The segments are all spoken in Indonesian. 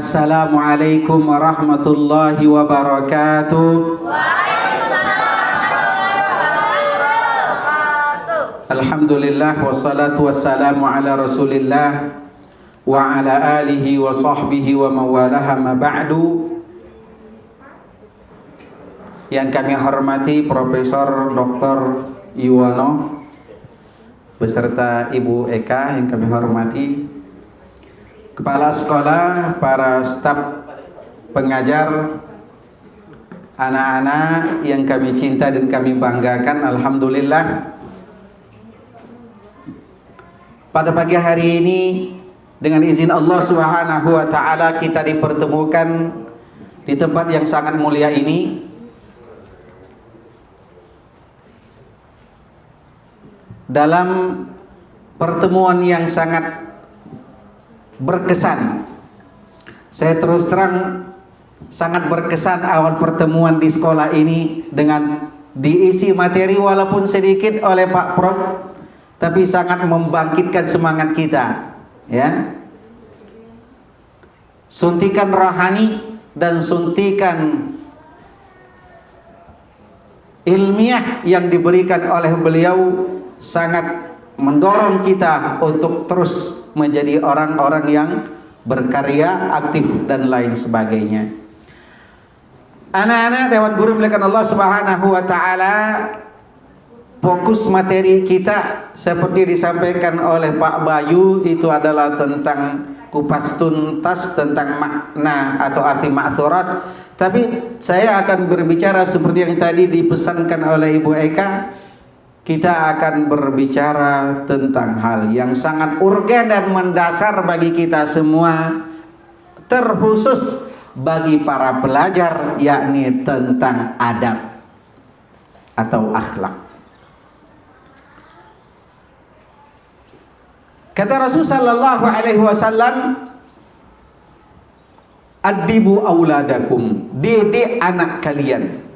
Assalamualaikum warahmatullahi wabarakatuh. Alhamdulillah wassalatu wassalamu ala Rasulillah wa ala alihi wa sahbihi wa mawalaha ma ba'du. Yang kami hormati Profesor Dr. Yuwono beserta Ibu Eka, yang kami hormati Kepala Sekolah, para staf pengajar, anak-anak yang kami cinta dan kami banggakan. Alhamdulillah, pada pagi hari ini dengan izin Allah Subhanahu wa taala kita dipertemukan di tempat yang sangat mulia ini dalam pertemuan yang sangat berkesan. Saya terus terang sangat berkesan awal pertemuan di sekolah ini dengan diisi materi walaupun sedikit oleh Pak Prof, tapi sangat membangkitkan semangat kita, ya. Suntikan rohani dan suntikan ilmiah yang diberikan oleh beliau sangat mendorong kita untuk terus menjadi orang-orang yang berkarya, aktif dan lain sebagainya. Anak-anak Dewan Guru milikkan Allah Subhanahu wa taala, fokus materi kita seperti disampaikan oleh Pak Bayu itu adalah tentang kupas tuntas tentang makna atau arti ma'thurat. Tapi saya akan berbicara seperti yang tadi dipesankan oleh Ibu Eka. Kita akan berbicara tentang hal yang sangat urgen dan mendasar bagi kita semua, terkhusus bagi para pelajar, yakni tentang adab atau akhlak. Kata Rasul sallallahu alaihi wasallam, "Addibu auladakum," didik anak kalian.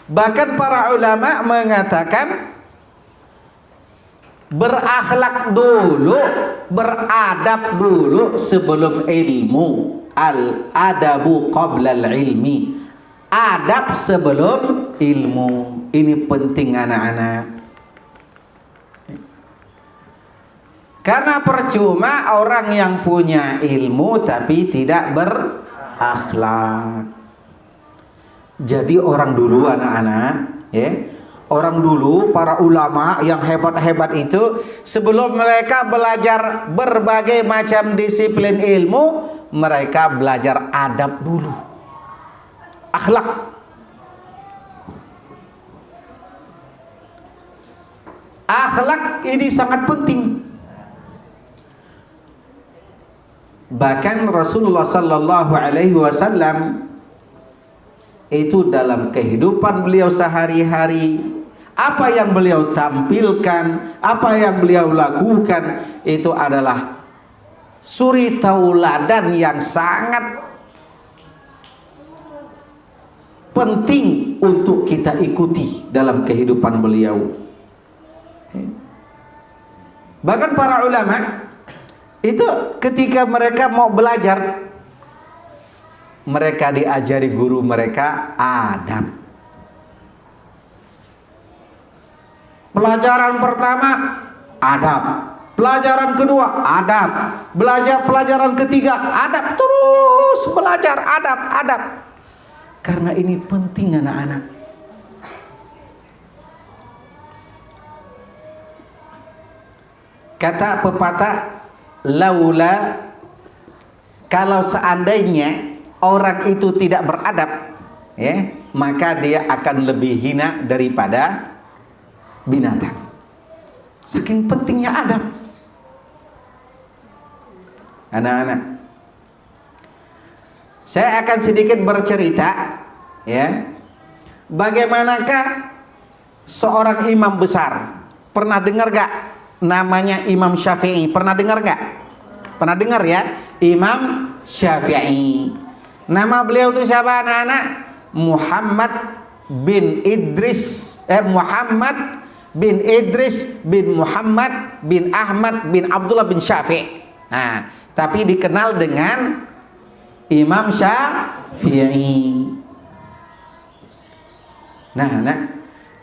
Bahkan para ulama mengatakan berakhlak dulu, beradab dulu sebelum ilmu. Al-adabu qablal ilmi. Adab sebelum ilmu. Ini penting anak-anak. Karena percuma orang yang punya ilmu tapi tidak berakhlak. Jadi orang dulu anak-anak, ya, orang dulu para ulama yang hebat-hebat itu sebelum mereka belajar berbagai macam disiplin ilmu, mereka belajar adab dulu, akhlak. Akhlak ini sangat penting. Bahkan Rasulullah sallallahu alaihi wasallam itu dalam kehidupan beliau sehari-hari, apa yang beliau tampilkan, apa yang beliau lakukan, itu adalah suri tauladan yang sangat penting untuk kita ikuti dalam kehidupan beliau. Bahkan para ulama itu ketika mereka mau belajar, mereka diajari guru mereka adab. Pelajaran pertama adab, pelajaran kedua adab, pelajaran ketiga adab, terus belajar adab. Karena ini penting anak-anak. Kata pepatah, laula, kalau seandainya orang itu tidak beradab, ya, maka dia akan lebih hina daripada binatang. Saking pentingnya adab. Anak-anak, saya akan sedikit bercerita, ya, bagaimanakah seorang imam besar. Pernah dengar gak namanya Imam Syafi'i? Pernah dengar gak? Pernah dengar ya, Imam Syafi'i. Nama beliau itu siapa anak-anak? Muhammad bin Idris bin Muhammad bin Ahmad bin Abdullah bin Syafi'i. Nah, tapi dikenal dengan Imam Syafi'i. Nah,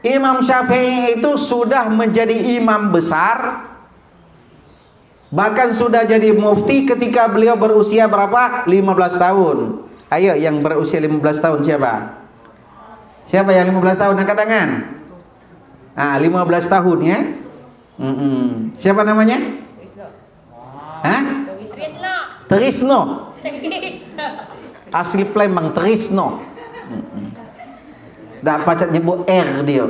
Imam Syafi'i itu sudah menjadi imam besar, bahkan sudah jadi mufti ketika beliau berusia berapa? 15 tahun. Ayo yang berusia 15 tahun siapa? Siapa yang 15 tahun? Angkat tangan. 15 tahun ya. Siapa namanya? Trisno. Asli Palembang, Trisno. Dak pacak nyebut R dia.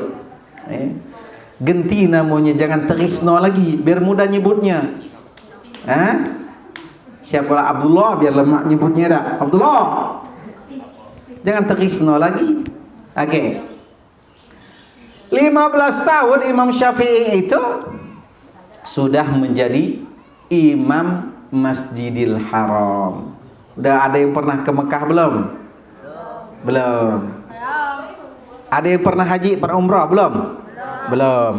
Genti namanya, jangan Trisno lagi, biar mudah nyebutnya. Siapalah Abdullah, biar lemak nyebutnya dah. Abdullah. Jangan Trisno lagi. Oke. 15 tahun Imam Syafi'i itu sudah menjadi imam Masjidil Haram. Udah ada yang pernah ke Mekah belum? Belum. Ada yang pernah haji, pernah umrah belum? Belum.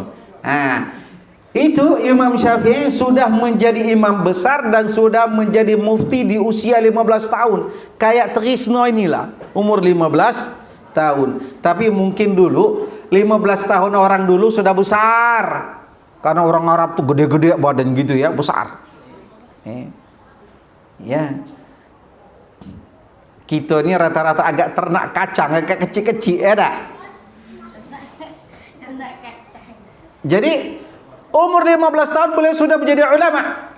Itu Imam Syafi'i sudah menjadi imam besar dan sudah menjadi mufti di usia 15 tahun. Kayak Trisno inilah, umur 15 tahun. Tapi mungkin dulu 15 tahun orang dulu sudah besar. Karena orang Arab tuh gede-gede badan gitu ya, besar. Ya. Kita ini rata-rata agak ternak kacang, agak kecil-kecil ya dah. Jadi umur 15 tahun beliau sudah menjadi ulama.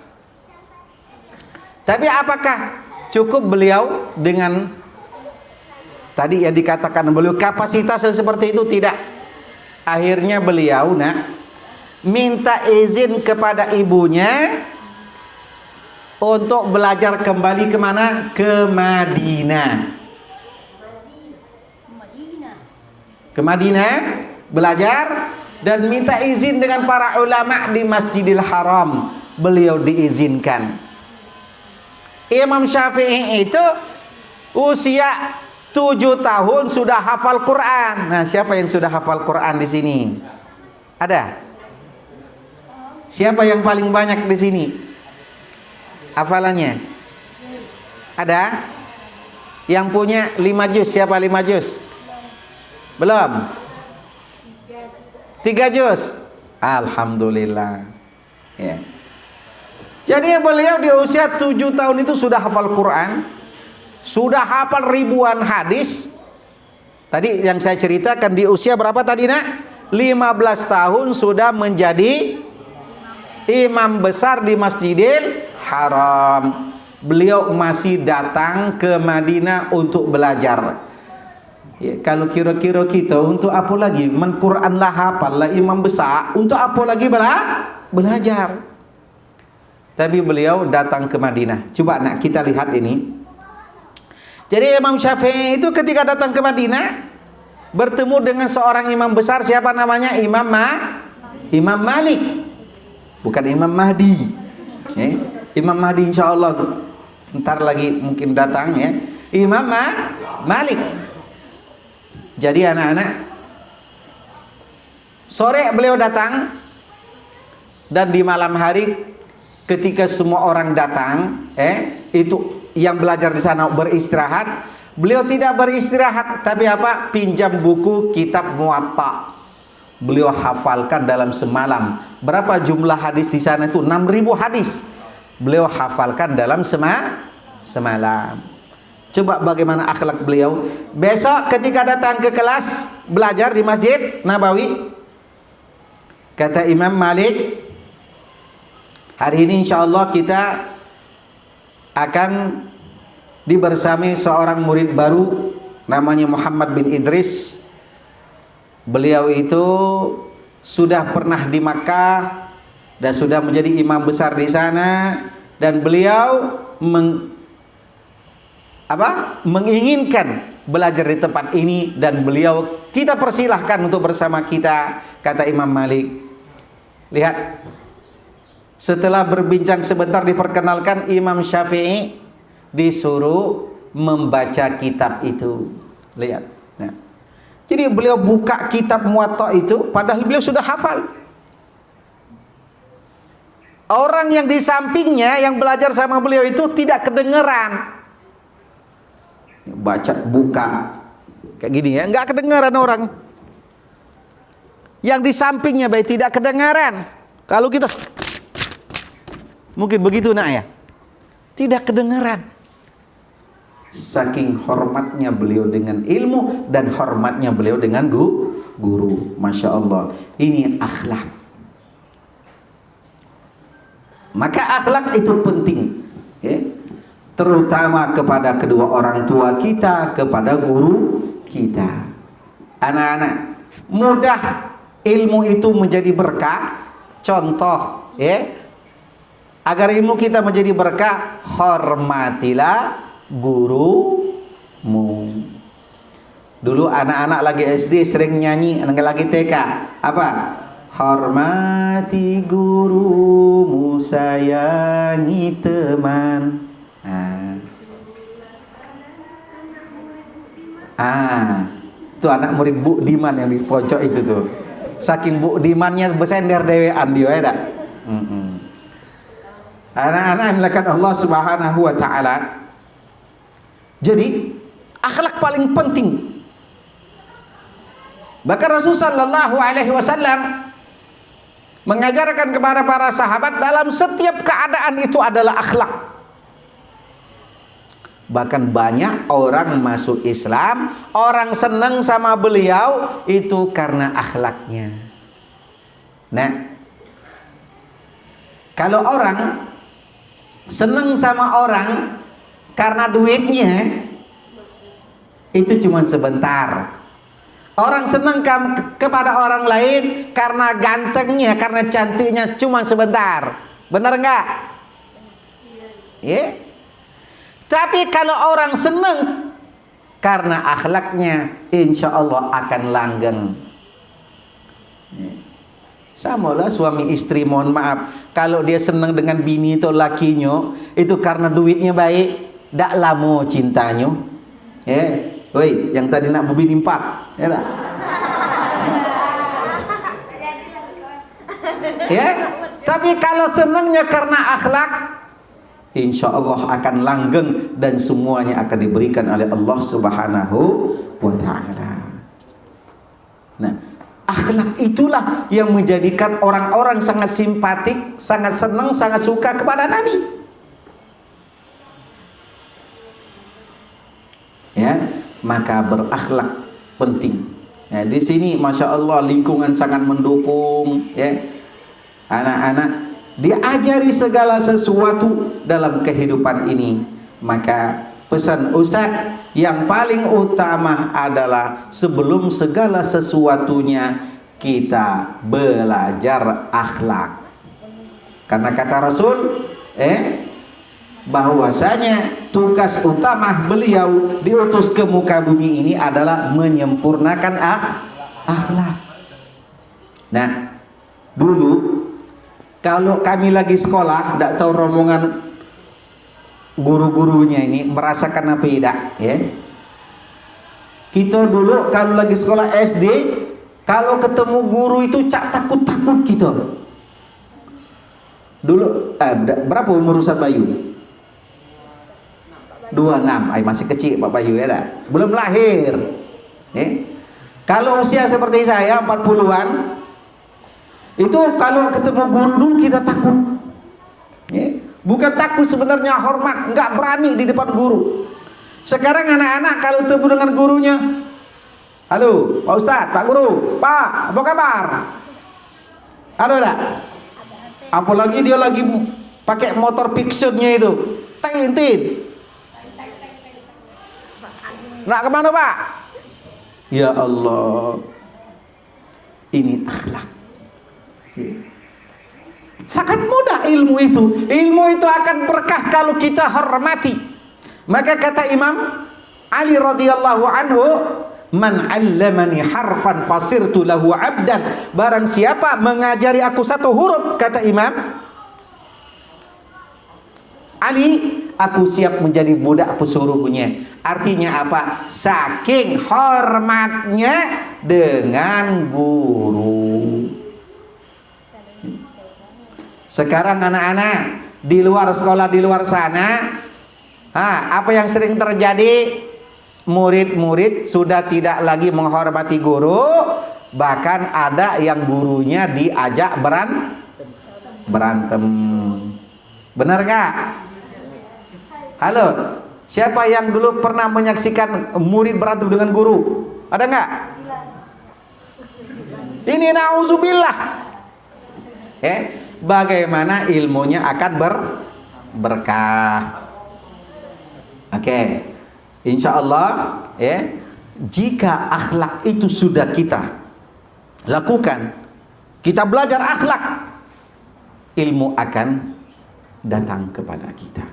Tapi apakah cukup beliau dengan tadi yang dikatakan beliau kapasitas seperti itu? Tidak. Akhirnya beliau minta izin kepada ibunya untuk belajar kembali kemana? Ke Madinah. Ke Madinah belajar dan minta izin dengan para ulama di Masjidil Haram. Beliau diizinkan. Imam Syafi'i itu usia 7 tahun sudah hafal Quran. Nah, siapa yang sudah hafal Quran di sini? Ada? Siapa yang paling banyak di sini hafalannya? Ada? Yang punya 5 juz, siapa 5 juz? Belum? 3 juz. Alhamdulillah. Ya. Jadi beliau di usia 7 tahun itu sudah hafal Quran, sudah hafal ribuan hadis. Tadi yang saya ceritakan di usia berapa tadi 15 tahun sudah menjadi imam besar di Masjidil Haram. Beliau masih datang ke Madinah untuk belajar. Ya, kalau kira-kira kita untuk apa lagi? Quran lah hafal lah imam besar, untuk apa lagi belajar? Tapi beliau datang ke Madinah. Coba kita lihat ini. Jadi Imam Syafi'i itu ketika datang ke Madinah bertemu dengan seorang imam besar, siapa namanya? Imam Malik. Bukan Imam Mahdi. Imam Mahdi insya Allah ntar lagi mungkin datang ya. Imam Malik. Jadi anak-anak, sore beliau datang, dan di malam hari ketika semua orang datang, itu yang belajar di sana beristirahat, beliau tidak beristirahat, tapi apa? Pinjam buku kitab Muwatta. Beliau hafalkan dalam semalam. Berapa jumlah hadis di sana itu? 6.000 hadis. Beliau hafalkan dalam semalam. Coba bagaimana akhlak beliau. Besok ketika datang ke kelas belajar di Masjid Nabawi, kata Imam Malik, hari ini insya Allah kita akan dibersami seorang murid baru namanya Muhammad bin Idris. Beliau itu sudah pernah di Makkah dan sudah menjadi imam besar di sana, dan beliau menginginkan belajar di tempat ini, dan beliau kita persilahkan untuk bersama kita, kata Imam Malik. Lihat, setelah berbincang sebentar diperkenalkan, Imam Syafi'i disuruh membaca kitab itu. Lihat. Nah, jadi beliau buka kitab Muwatta itu, padahal beliau sudah hafal. Orang yang di sampingnya yang belajar sama beliau itu tidak kedengeran. baca buka kayak gini ya, nggak kedengaran orang. Yang di sampingnya baik tidak kedengaran. Kalau kita mungkin begitu nak ya, tidak kedengaran. Saking hormatnya beliau dengan ilmu dan hormatnya beliau dengan guru. Masya Allah, ini akhlak. Maka akhlak itu penting ya, terutama kepada kedua orang tua kita, kepada guru kita. Anak-anak, mudah ilmu itu menjadi berkah. Contoh ya, agar ilmu kita menjadi berkah, hormatilah gurumu. Dulu anak-anak lagi SD sering nyanyi, anak lagi TK apa? Hormati gurumu, sayangi teman. Itu anak murid Bu Diman yang di pojok itu tuh. Saking Bu Dimannya bersender dewean dia ya. Anak-anak yang melakukan Allah Subhanahu wa taala. Jadi akhlak paling penting. Bahkan Rasul sallallahu alaihi wasallam mengajarkan kepada para sahabat dalam setiap keadaan itu adalah akhlak. Bahkan banyak orang masuk Islam, orang senang sama beliau itu karena akhlaknya. Nah, kalau orang senang sama orang karena duitnya, itu cuma sebentar. Orang senang kepada orang lain karena gantengnya, karena cantiknya, cuma sebentar. Benar enggak? Ya. Tapi kalau orang senang karena akhlaknya, insya Allah akan langgeng. Samalah suami istri, mohon maaf, kalau dia senang dengan bini atau lakinya, itu karena duitnya baik, dak lama cintanya. Ya, woi, yang tadi nak bini 4, ya tak? Ya, tapi kalau senangnya karena akhlak, insya Allah akan langgeng dan semuanya akan diberikan oleh Allah Subhanahu wa ta'ala. Nah, akhlak itulah yang menjadikan orang-orang sangat simpatik, sangat senang, sangat suka kepada Nabi. Ya, maka berakhlak penting. Ya, di sini masya Allah lingkungan sangat mendukung. Ya, anak-anak diajari segala sesuatu dalam kehidupan ini. Maka pesan Ustadz yang paling utama adalah sebelum segala sesuatunya kita belajar akhlak. Karena kata Rasul bahwasanya tugas utama beliau diutus ke muka bumi ini adalah menyempurnakan akhlak. Nah, dulu kalau kami lagi sekolah, tidak tahu rombongan guru-gurunya ini merasakan apa tidak, ya. Kita dulu kalau lagi sekolah SD, kalau ketemu guru itu takut-takut gitu. Dulu berapa umur Ustaz Bayu? 26, masih kecil Pak Bayu ya, belum lahir. Kalau usia seperti saya 40-an, itu kalau ketemu guru dulu kita takut. Bukan takut sebenarnya, hormat, nggak berani di depan guru. Sekarang anak-anak kalau ketemu dengan gurunya, halo Pak Ustadz, Pak Guru, Pak, apa kabar? Ada enggak? Apalagi dia lagi pakai motor fictionnya itu, tin. Nak kemana Pak? Ya Allah, ini akhlak. Sangat mudah ilmu itu. Ilmu itu akan berkah kalau kita hormati. Maka kata Imam Ali radhiyallahu anhu, man 'allamani harfan fasirtu lahu 'abdan. Barang siapa mengajari aku satu huruf, kata Imam Ali, aku siap menjadi budak pesuruhnya. Artinya apa? Saking hormatnya dengan guru. Sekarang anak-anak di luar sekolah, di luar sana, apa yang sering terjadi? murid-murid sudah tidak lagi menghormati guru, bahkan ada yang gurunya diajak berantem. Benar nggak? Halo, siapa yang dulu pernah menyaksikan murid berantem dengan guru? Ada nggak? Ini nauzubillah. Bagaimana ilmunya akan berkah? Oke, insya Allah, jika akhlak itu sudah kita lakukan, kita belajar akhlak, ilmu akan datang kepada kita.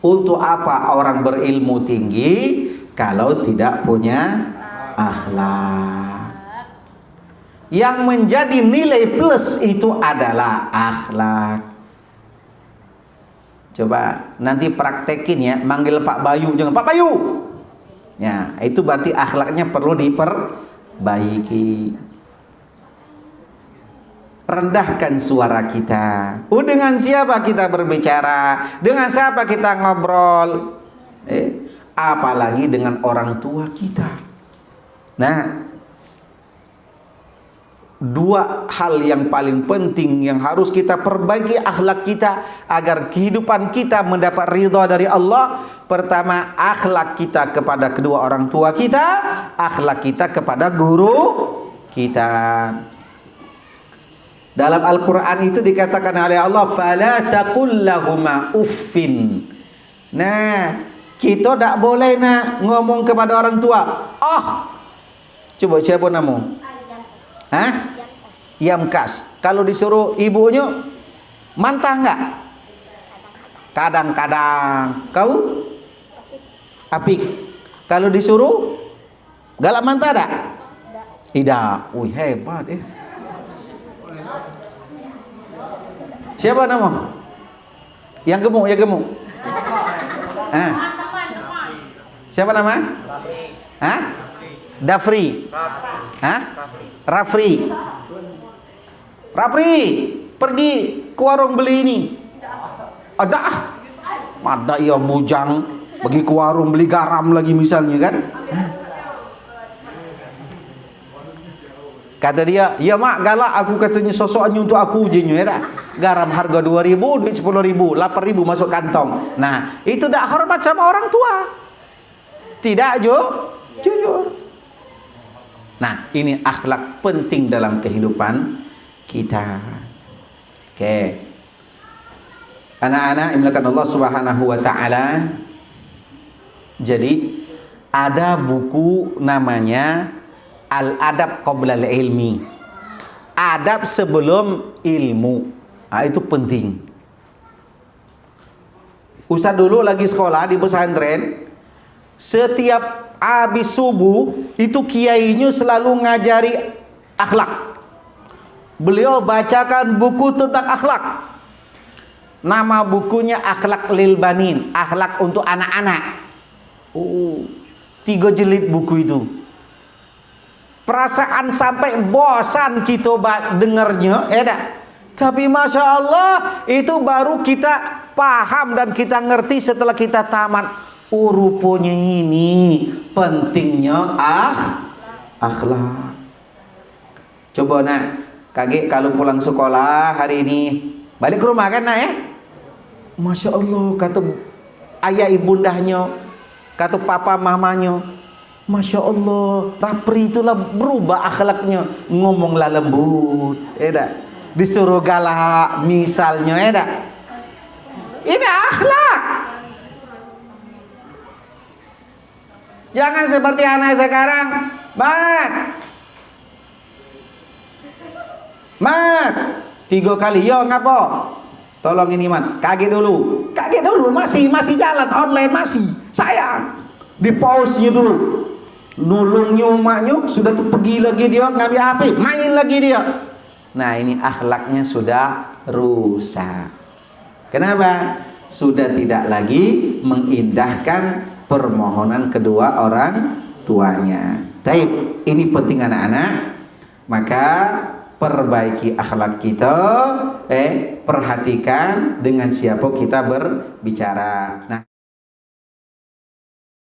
Untuk apa orang berilmu tinggi kalau tidak punya akhlak? Yang menjadi nilai plus itu adalah akhlak. Coba nanti praktekin ya, manggil Pak Bayu, jangan Pak Bayu. Ya, itu berarti akhlaknya perlu diperbaiki. Rendahkan suara kita. Dengan siapa kita berbicara? Dengan siapa kita ngobrol? Apalagi dengan orang tua kita. Nah, dua hal yang paling penting yang harus kita perbaiki akhlak kita agar kehidupan kita mendapat ridha dari Allah. Pertama, akhlak kita kepada kedua orang tua kita, akhlak kita kepada guru kita. Dalam Al-Quran itu dikatakan oleh Allah, fala taqul lahuma uffin. Nah, kita tak boleh nak ngomong kepada orang tua. Coba siapa namamu? Hah? Yamkas. Kalau disuruh ibunya mantah enggak? Kadang-kadang. Kau? Apik. Kalau disuruh galak mantah tak? Tidak. Wih, hebat Siapa nama? Yang gemuk, yang gemuk. Siapa nama? Dafri. Rafri. Pergi ke warung beli ini. Ada ya bujang. Pergi ke warung beli garam lagi misalnya kan. Kata dia, ya mak galak aku katanya sosoknya untuk aku ujinya ya. Garam harga 2.000, duit 10.000, 8.000 masuk kantong. Nah, itu tak hormat sama orang tua. Tidak jujur. Nah, ini akhlak penting dalam kehidupan kita. Oke. Anak-anak dimulakan Allah Subhanahu wa taala. Jadi ada buku namanya Al-Adab Qabla Al-Ilmi. Adab sebelum ilmu. Itu penting. Ustaz dulu lagi sekolah di pesantren, setiap habis subuh itu kiainya selalu ngajari akhlak. Beliau bacakan buku tentang akhlak. Nama bukunya Akhlak lil Banin, akhlak untuk anak-anak. 3 jilid buku itu. Perasaan sampai bosan kita dengarnya, tapi Masya Allah itu baru kita paham dan kita ngerti setelah kita tamat. Rupanya ini pentingnya akhlak. Coba nak, kaget kalau pulang sekolah hari ini balik ke rumah kan nak ya? Masya Allah, kata ayah ibundahnya, kata papa mamanya, Masya Allah, Rapri itulah berubah akhlaknya, ngomonglah lembut, disuruh galak misalnya, ini akhlak. Jangan seperti anak sekarang, Mat, 3 kali, yo ngapo? Tolong ini Mat, kaget dulu, masih jalan online masih, saya di pause-nya dulu. Nulungnya emaknya sudah tuh pergi lagi dia ngambil HP, main lagi dia. Nah, ini akhlaknya sudah rusak. Kenapa? Sudah tidak lagi mengindahkan permohonan kedua orang tuanya. Taib, ini penting anak-anak. Maka perbaiki akhlak kita, perhatikan dengan siapa kita berbicara. Nah,